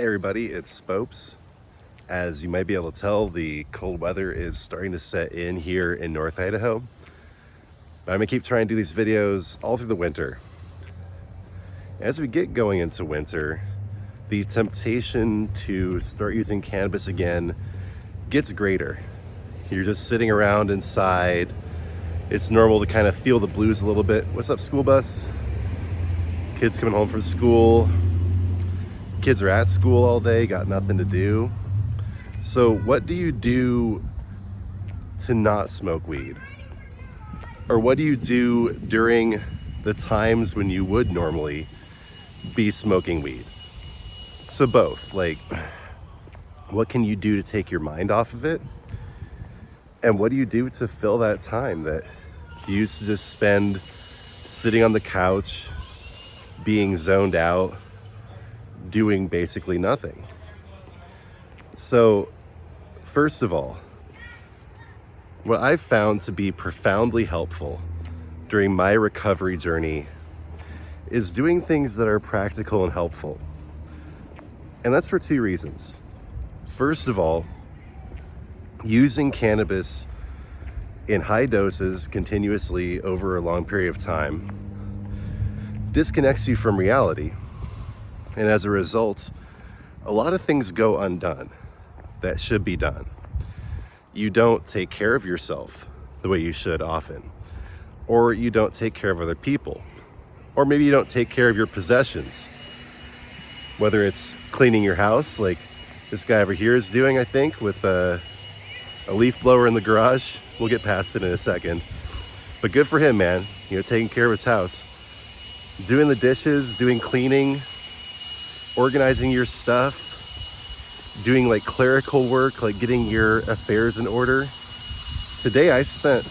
Hey everybody, it's Spopes. As you might be able to tell, the cold weather is starting to set in here in North Idaho. But I'm gonna keep trying to do these videos all through the winter. As we get going into winter, the temptation to start using cannabis again gets greater. You're just sitting around inside. It's normal to kind of feel the blues a little bit. What's up, school bus? Kids coming home from school. Kids are at school all day, got nothing to do. So what do you do to not smoke weed? Or what do you do during the times when you would normally be smoking weed? So both, like, what can you do to take your mind off of it? And what do you do to fill that time that you used to just spend sitting on the couch, being zoned out, doing basically nothing? So, first of all, what I've found to be profoundly helpful during my recovery journey is doing things that are practical and helpful. And that's for two reasons. First of all, using cannabis in high doses continuously over a long period of time disconnects you from reality. And as a result, a lot of things go undone that should be done. You don't take care of yourself the way you should often, or you don't take care of other people, or maybe you don't take care of your possessions, whether it's cleaning your house like this guy over here is doing, I think, with a leaf blower in the garage. We'll get past it in a second, but good for him, man. Taking care of his house, doing the dishes, doing cleaning, organizing your stuff, doing like clerical work, like getting your affairs in order. Today I spent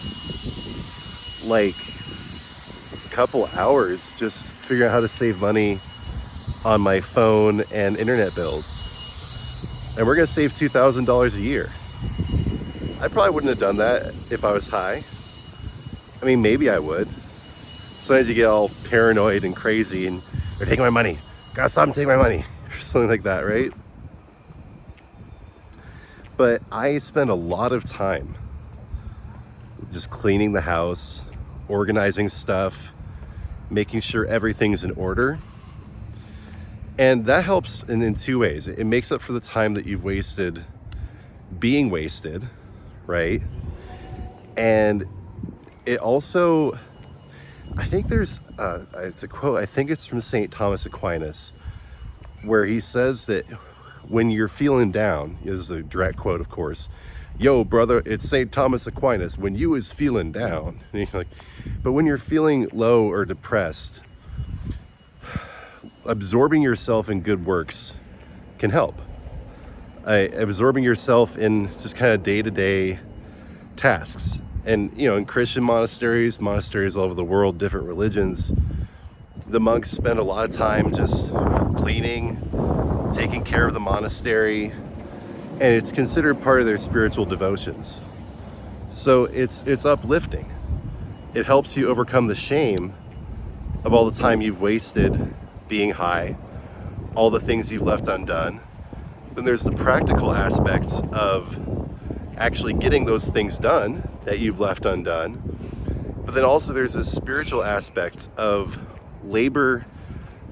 like a couple hours just figuring out how to save money on my phone and internet bills. And we're gonna save $2,000 a year. I probably wouldn't have done that if I was high. I mean, maybe I would. Sometimes you get all paranoid and crazy and they're taking my money. Gotta stop and take my money, or something like that, right? But I spend a lot of time just cleaning the house, organizing stuff, making sure everything's in order. And that helps in two ways. It makes up for the time that you've wasted being wasted, right? And it also, I think there's, it's a quote, I think it's from St. Thomas Aquinas, where he says that when you're feeling down, this is a direct quote, of course, yo, brother, it's St. Thomas Aquinas, when you is feeling down. And you're like, but when you're feeling low or depressed, absorbing yourself in good works can help. Absorbing yourself in just kind of day-to-day tasks. And, in Christian monasteries all over the world, different religions, the monks spend a lot of time just cleaning, taking care of the monastery, and it's considered part of their spiritual devotions. So it's uplifting. It helps you overcome the shame of all the time you've wasted being high, all the things you've left undone. Then there's the practical aspects of actually getting those things done that you've left undone. But then also there's a spiritual aspect of labor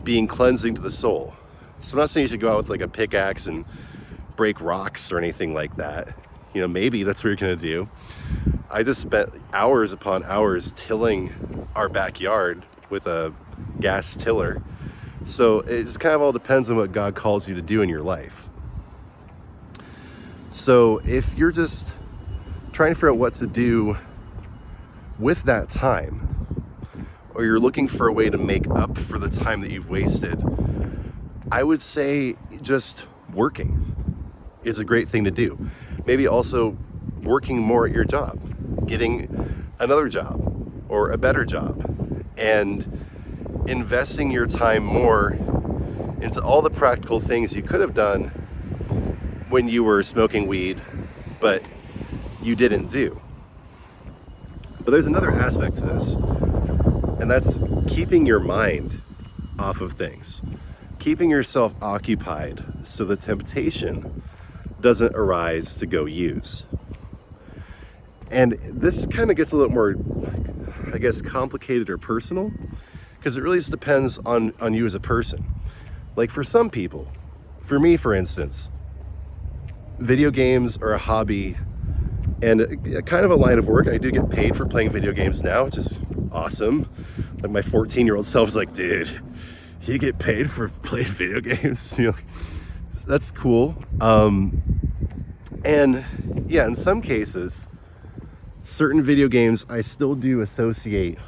being cleansing to the soul. So I'm not saying you should go out with like a pickaxe and break rocks or anything like that. Maybe that's what you're gonna do. I just spent hours upon hours tilling our backyard with a gas tiller. So it just kind of all depends on what God calls you to do in your life. So if you're just trying to figure out what to do with that time, or you're looking for a way to make up for the time that you've wasted, I would say just working is a great thing to do. Maybe also working more at your job, getting another job or a better job, and investing your time more into all the practical things you could have done when you were smoking weed, but you didn't do. But there's another aspect to this, and that's keeping your mind off of things. keeping yourself occupied so the temptation doesn't arise to go use. And this kind of gets a little more, I guess, complicated or personal, because it really just depends on you as a person. Like for some people, for me, for instance, video games are a hobby and a kind of a line of work. I do get paid for playing video games now, which is awesome. Like my 14-year-old self is like, dude, you get paid for playing video games? You know, that's cool. And yeah, in some cases, certain video games I still do associate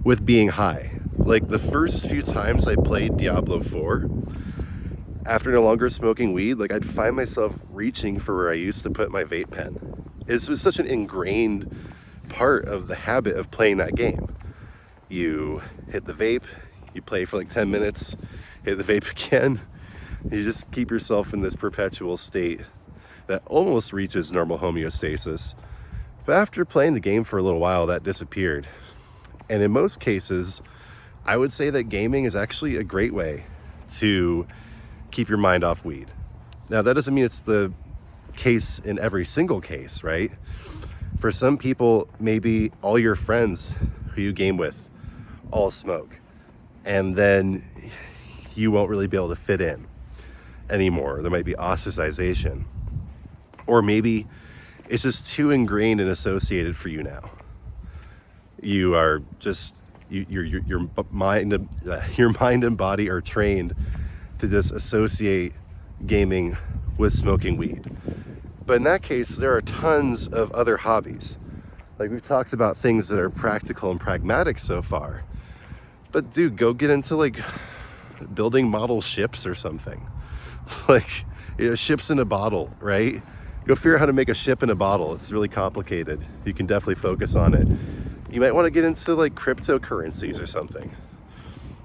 with being high. Like the first few times I played Diablo 4, after no longer smoking weed, like I'd find myself reaching for where I used to put my vape pen. It was such an ingrained part of the habit of playing that game. You hit the vape, you play for like 10 minutes, hit the vape again. You just keep yourself in this perpetual state that almost reaches normal homeostasis. But after playing the game for a little while, that disappeared. And in most cases, I would say that gaming is actually a great way to keep your mind off weed. Now, that doesn't mean it's the case in every single case, right? For some people, maybe all your friends who you game with all smoke, and then you won't really be able to fit in anymore. There might be ostracization, or maybe it's just too ingrained and associated for you now. You are just your mind and body are trained to just associate gaming with smoking weed. But in that case, there are tons of other hobbies. Like we've talked about things that are practical and pragmatic so far. But dude, go get into like building model ships or something. Like, you know, ships in a bottle, right? Go figure out how to make a ship in a bottle. It's really complicated. You can definitely focus on it. You might want to get into like cryptocurrencies or something.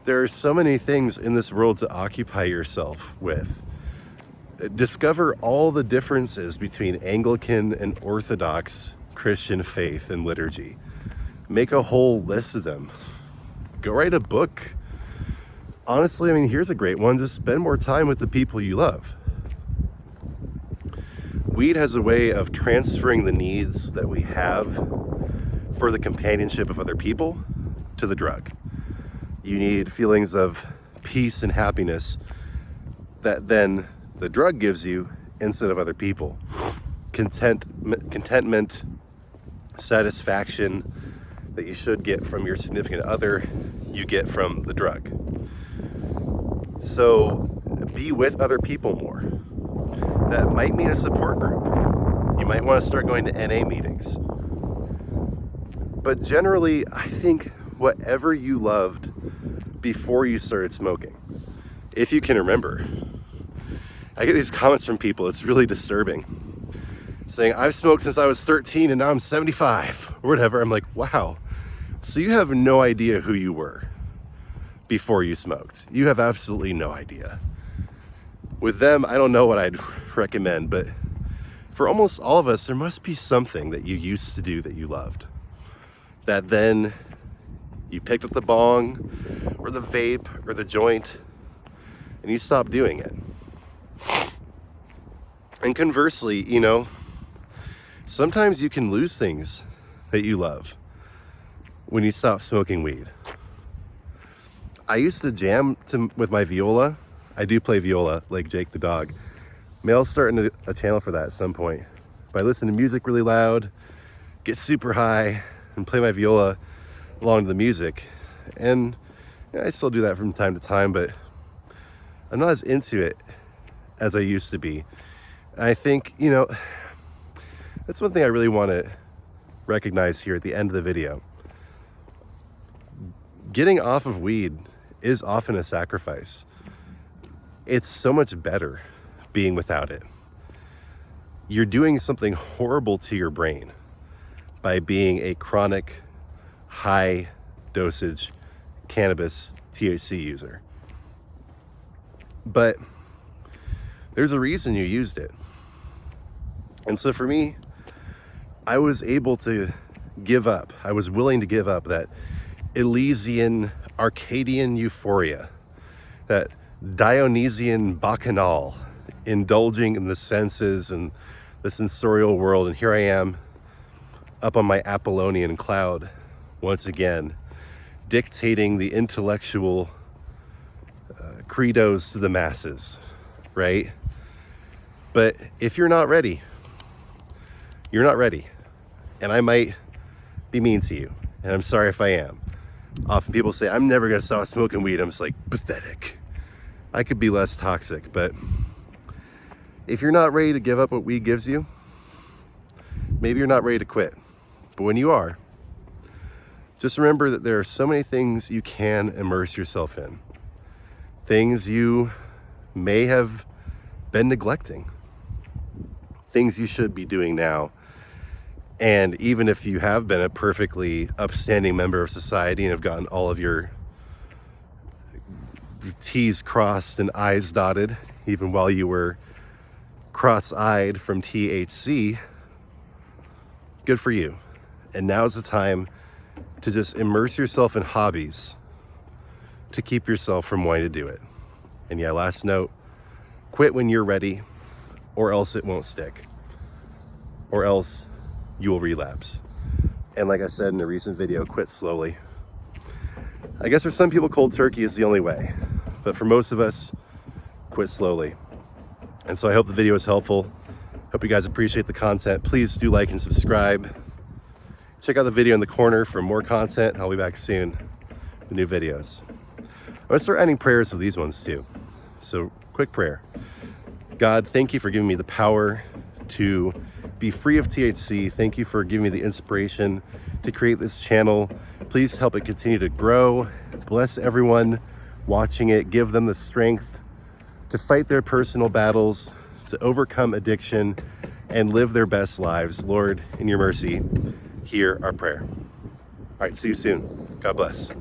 There are so many things in this world to occupy yourself with. Discover all the differences between Anglican and Orthodox Christian faith and liturgy. Make a whole list of them. Go write a book. Honestly, I mean, here's a great one. Just spend more time with the people you love. Weed has a way of transferring the needs that we have for the companionship of other people to the drug. You need feelings of peace and happiness that then the drug gives you instead of other people. Contentment, satisfaction that you should get from your significant other, you get from the drug. So be with other people more. That might mean a support group. You might want to start going to NA meetings. But generally, I think whatever you loved before you started smoking, if you can remember. I get these comments from people, it's really disturbing, saying, I've smoked since I was 13 and now I'm 75, or whatever. I'm like, wow. So you have no idea who you were before you smoked. You have absolutely no idea. With them, I don't know what I'd recommend, but for almost all of us, there must be something that you used to do that you loved. That then you picked up the bong or the vape or the joint and you stopped doing it. And conversely, you know, sometimes you can lose things that you love when you stop smoking weed. I used to jam with my viola. I do play viola, like Jake the dog. Maybe I'll start a channel for that at some point. But I listen to music really loud, get super high, and play my viola along to the music. And yeah, I still do that from time to time, but I'm not as into it as I used to be. And I think, you know, that's one thing I really want to recognize here at the end of the video. Getting off of weed is often a sacrifice. It's so much better being without it. You're doing something horrible to your brain by being a chronic, high dosage cannabis THC user. But there's a reason you used it. And so for me, I was able to give up. I was willing to give up that Elysian, Arcadian euphoria that Dionysian bacchanal, indulging in the senses and the sensorial world. And here I am up on my Apollonian cloud once again, dictating the intellectual credos to the masses, right? But if you're not ready, you're not ready. And I might be mean to you, and I'm sorry if I am. Often people say, I'm never gonna stop smoking weed. I'm just like, pathetic. I could be less toxic, but if you're not ready to give up what weed gives you, maybe you're not ready to quit. But when you are, just remember that there are so many things you can immerse yourself in. Things you may have been neglecting. Things you should be doing now. And even if you have been a perfectly upstanding member of society and have gotten all of your T's crossed and I's dotted, even while you were cross-eyed from THC, good for you. And now's the time to just immerse yourself in hobbies to keep yourself from wanting to do it. And yeah, last note, quit when you're ready, or else it won't stick, or else you will relapse. And like I said in a recent video, quit slowly. I guess for some people, cold turkey is the only way, but for most of us, quit slowly. And so I hope the video was helpful. Hope you guys appreciate the content. Please do like and subscribe. Check out the video in the corner for more content. I'll be back soon with new videos. I'm gonna start adding prayers to these ones too. So quick prayer. God, thank you for giving me the power to be free of THC. Thank you for giving me the inspiration to create this channel. Please help it continue to grow. Bless everyone watching it. Give them the strength to fight their personal battles, to overcome addiction, and live their best lives. Lord, in your mercy, hear our prayer. All right, see you soon. God bless.